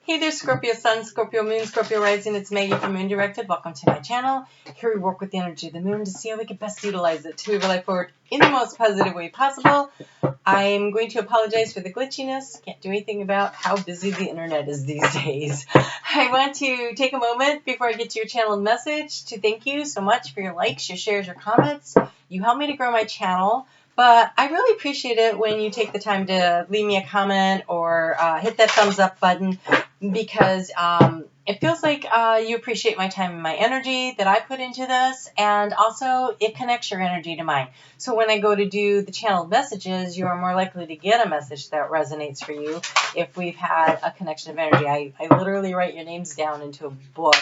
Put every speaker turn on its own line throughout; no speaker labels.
Hey there, Scorpio Sun, Scorpio Moon, Scorpio Rising. It's Maggie from Moon Directed. Welcome to my channel. Here we work with the energy of the moon to see how we can best utilize it to move our life forward in the most positive way possible. I'm going to apologize for the glitchiness. Can't do anything about how busy the internet is these days. I want to take a moment before I get to your channel message to thank you so much for your likes, your shares, your comments. You help me to grow my channel. But I really appreciate it when you take the time to leave me a comment or hit that thumbs up button, because it feels like you appreciate my time and my energy that I put into this, and also it connects your energy to mine. So when I go to do the channeled messages, you are more likely to get a message that resonates for you if we've had a connection of energy. I literally write your names down into a book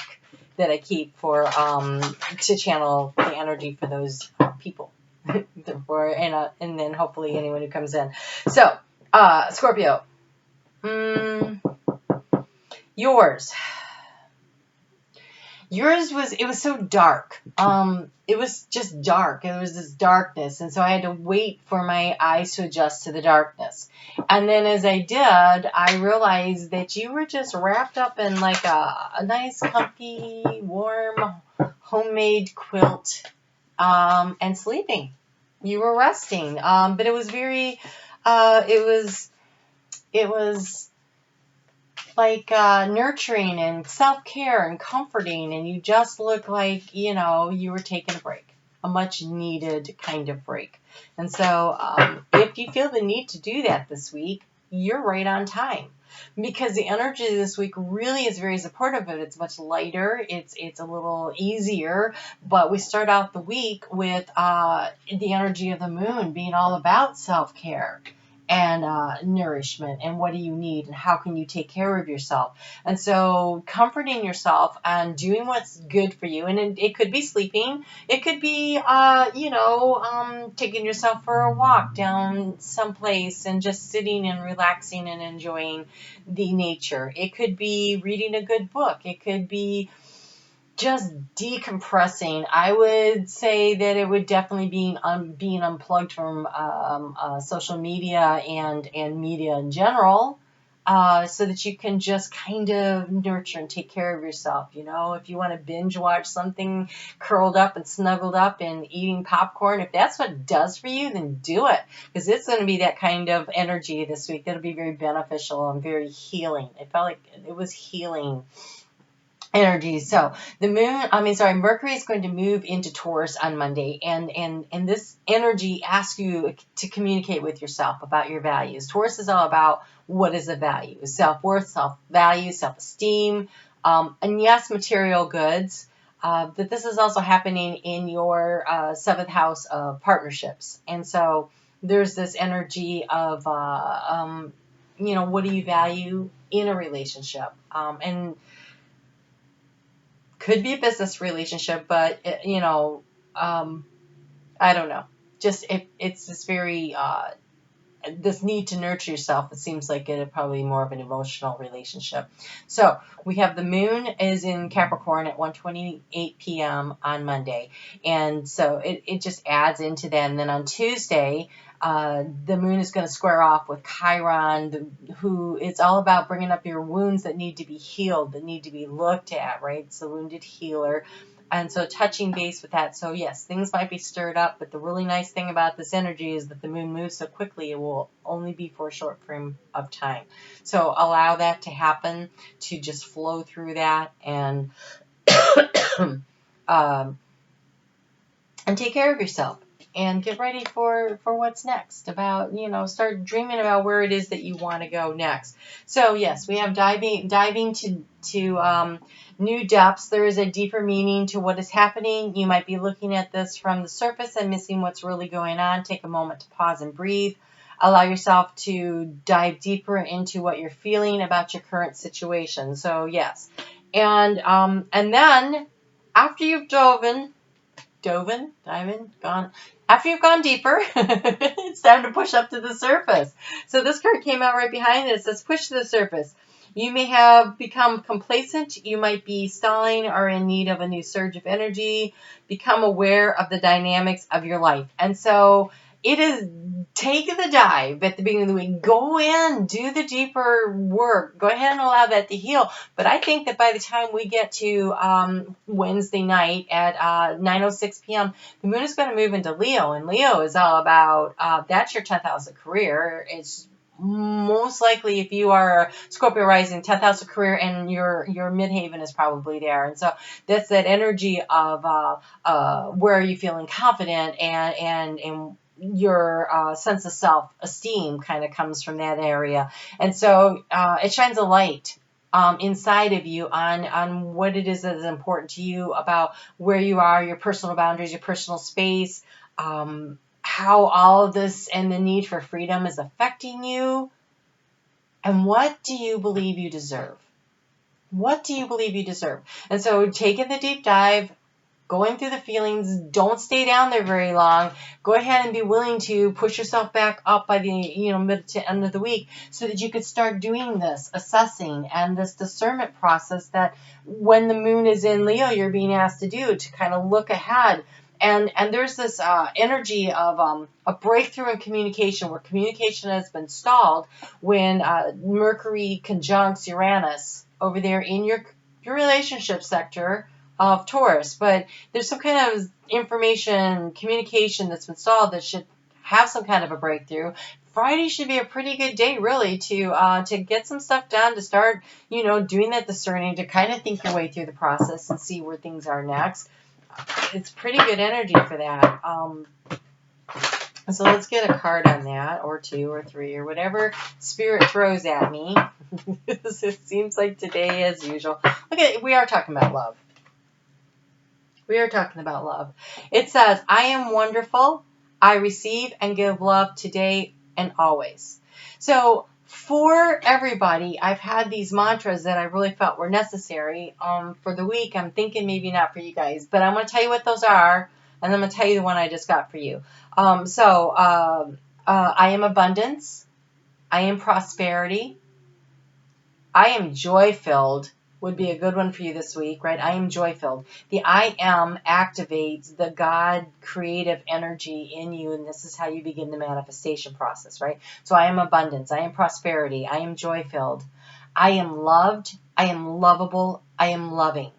that I keep for to channel the energy for those people. And then hopefully anyone who comes in. So, Scorpio, yours was so dark. It was just dark. It was this darkness, and so I had to wait for my eyes to adjust to the darkness. And then as I did, I realized that you were just wrapped up in like a nice, comfy, warm, homemade quilt, and sleeping. You were resting, but it was very, it was like nurturing and self-care and comforting, and you just looked like, you know, you were taking a break, a much needed kind of break. And so if you feel the need to do that this week, you're right on time, because the energy this week really is very supportive of it. It's much lighter. It's a little easier, but we start out the week with the energy of the moon being all about self-care and nourishment, and what do you need, and how can you take care of yourself. And so comforting yourself and doing what's good for you, and it could be sleeping, it could be taking yourself for a walk down someplace and just sitting and relaxing and enjoying the nature. It could be reading a good book. It could be just decompressing. I would say that it would definitely be being unplugged from social media and media in general, so that you can just kind of nurture and take care of yourself. You know, if you want to binge watch something curled up and snuggled up and eating popcorn, if that's what it does for you, then do it, because it's going to be that kind of energy this week that'll be very beneficial and very healing. It felt like it was healing energy. So Mercury is going to move into Taurus on Monday, and this energy asks you to communicate with yourself about your values. Taurus is all about what is a value: self-worth, self-value, self-esteem, and yes, material goods. But this is also happening in your 7th house of partnerships, and so there's this energy of what do you value in a relationship, and could be a business relationship, but I don't know. Just it's this very this need to nurture yourself. It seems like it'd probably be more of an emotional relationship. So we have the moon is in Capricorn at 1:28 p.m. on Monday, and so it just adds into that. And then on Tuesday, the moon is going to square off with Chiron, who it's all about bringing up your wounds that need to be healed, that need to be looked at, right? It's the wounded healer. And so touching base with that. So yes, things might be stirred up, but the really nice thing about this energy is that the moon moves so quickly, it will only be for a short frame of time. So allow that to happen, to just flow through that, and and take care of yourself. And get ready for what's next. Start dreaming about where it is that you want to go next. So yes, we have diving to new depths. There is a deeper meaning to what is happening. You might be looking at this from the surface and missing what's really going on. Take a moment to pause and breathe. Allow yourself to dive deeper into what you're feeling about your current situation. So yes, and then after you've after you've gone deeper, it's time to push up to the surface. So this card came out right behind it. It says push to the surface. You may have become complacent. You might be stalling or in need of a new surge of energy. Become aware of the dynamics of your life. And so it is take the dive at the beginning of the week. Go in, do the deeper work. Go ahead and allow that to heal. But I think that by the time we get to Wednesday night at 9:06 p.m., the moon is going to move into Leo. And Leo is all about, that's your 10th house of career. It's most likely, if you are a Scorpio rising, 10th house of career, and your midhaven is probably there. And so that's that energy of where are you feeling confident, and your sense of self-esteem kind of comes from that area. And so it shines a light inside of you on what it is that is important to you about where you are, your personal boundaries, your personal space, how all of this and the need for freedom is affecting you, and what do you believe you deserve? What do you believe you deserve? And so taking the deep dive, going through the feelings, don't stay down there very long. Go ahead and be willing to push yourself back up by the mid to end of the week so that you could start doing this assessing and this discernment process that when the moon is in Leo, you're being asked to do, to kind of look ahead. And there's this energy of a breakthrough in communication, where communication has been stalled when Mercury conjuncts Uranus over there in your relationship sector of Taurus. But there's some kind of information, communication that's been stalled that should have some kind of a breakthrough. Friday should be a pretty good day, really, to get some stuff done, to start, doing that discerning, to kind of think your way through the process and see where things are next. It's pretty good energy for that. So let's get a card on that, or two, or three, or whatever Spirit throws at me. It seems like today, as usual. Okay, we are talking about love. We are talking about love. It says, I am wonderful. I receive and give love today and always. So for everybody, I've had these mantras that I really felt were necessary for the week. I'm thinking maybe not for you guys, but I'm going to tell you what those are, and I'm going to tell you the one I just got for you. I am abundance. I am prosperity. I am joy-filled would be a good one for you this week, right? I am joy-filled. The I am activates the God creative energy in you, and this is how you begin the manifestation process, right? So I am abundance. I am prosperity. I am joy-filled. I am loved. I am lovable. I am loving.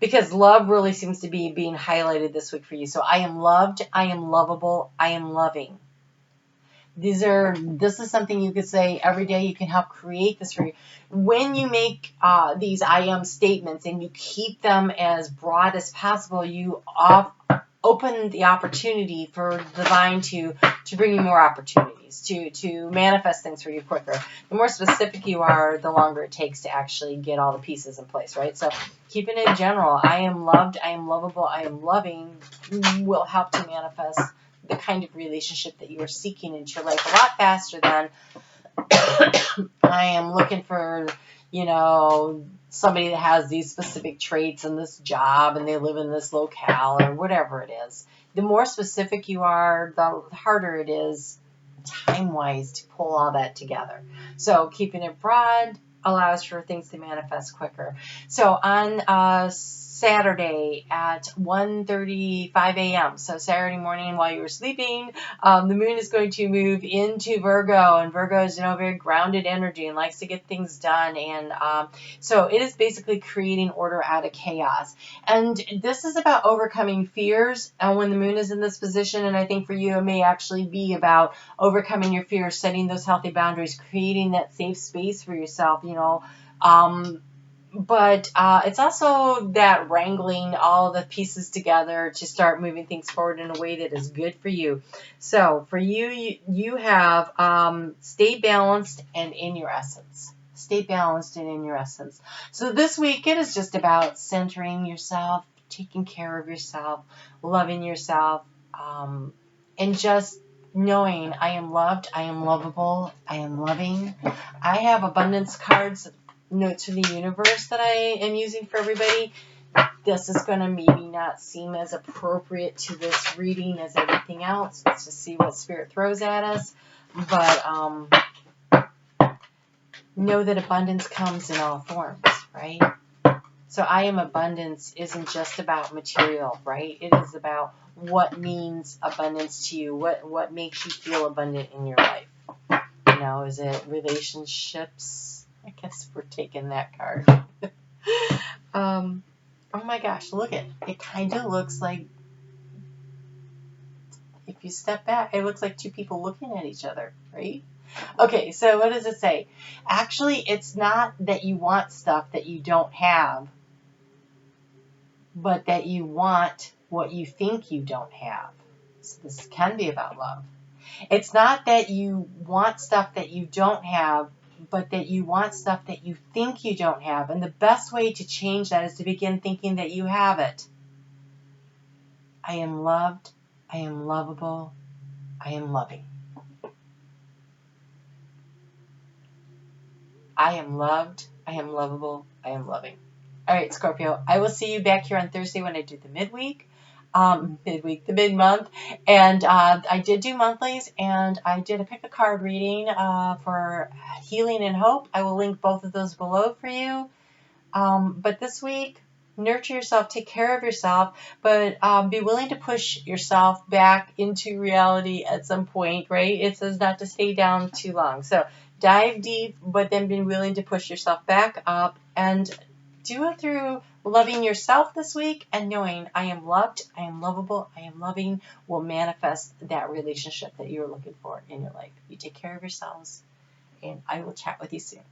Because love really seems to be being highlighted this week for you. So I am loved. I am lovable. I am loving. This is something you could say every day. You can help create this for you. When you make these I am statements and you keep them as broad as possible, you open the opportunity for divine to bring you more opportunities, to manifest things for you quicker. The more specific you are, the longer it takes to actually get all the pieces in place, right? So keeping it in general, I am loved, I am lovable, I am loving will help to manifest the kind of relationship that you are seeking into your life a lot faster than I am looking for, somebody that has these specific traits in this job and they live in this locale or whatever it is. The more specific you are, the harder it is time-wise to pull all that together. So keeping it broad allows for things to manifest quicker. So on Saturday at 1:35 a.m. So Saturday morning while you were sleeping, the moon is going to move into Virgo, and Virgo is, very grounded energy and likes to get things done. And so it is basically creating order out of chaos. And this is about overcoming fears. And when the moon is in this position, and I think for you, it may actually be about overcoming your fears, setting those healthy boundaries, creating that safe space for yourself, But it's also that wrangling all the pieces together to start moving things forward in a way that is good for you. So for you have stay balanced and in your essence. Stay balanced and in your essence. So this week it is just about centering yourself, taking care of yourself, loving yourself, and just knowing I am loved, I am lovable, I am loving. I have abundance cards, notes from the universe that I am using for everybody. This is going to maybe not seem as appropriate to this reading as everything else. Let's just see what Spirit throws at us. But know that abundance comes in all forms, right? So I am abundance isn't just about material, right? It is about what means abundance to you, what makes you feel abundant in your life. You know, is it relationships? I guess we're taking that card. Oh my gosh, look at it. It kind of looks like, if you step back, it looks like two people looking at each other, right? Okay, so what does it say? Actually, it's not that you want stuff that you don't have, but that you want what you think you don't have. So this can be about love. It's not that you want stuff that you don't have, but that you want stuff that you think you don't have. And the best way to change that is to begin thinking that you have it. I am loved. I am lovable. I am loving. I am loved. I am lovable. I am loving. All right, Scorpio, I will see you back here on Thursday when I do the the mid-month. And I did do monthlies, and I did a pick a card reading for healing and hope. I will link both of those below for you. But this week, nurture yourself, take care of yourself, but be willing to push yourself back into reality at some point, right? It says not to stay down too long. So dive deep, but then be willing to push yourself back up, and do it through loving yourself this week and knowing I am loved, I am lovable, I am loving will manifest that relationship that you're looking for in your life. You take care of yourselves, and I will chat with you soon.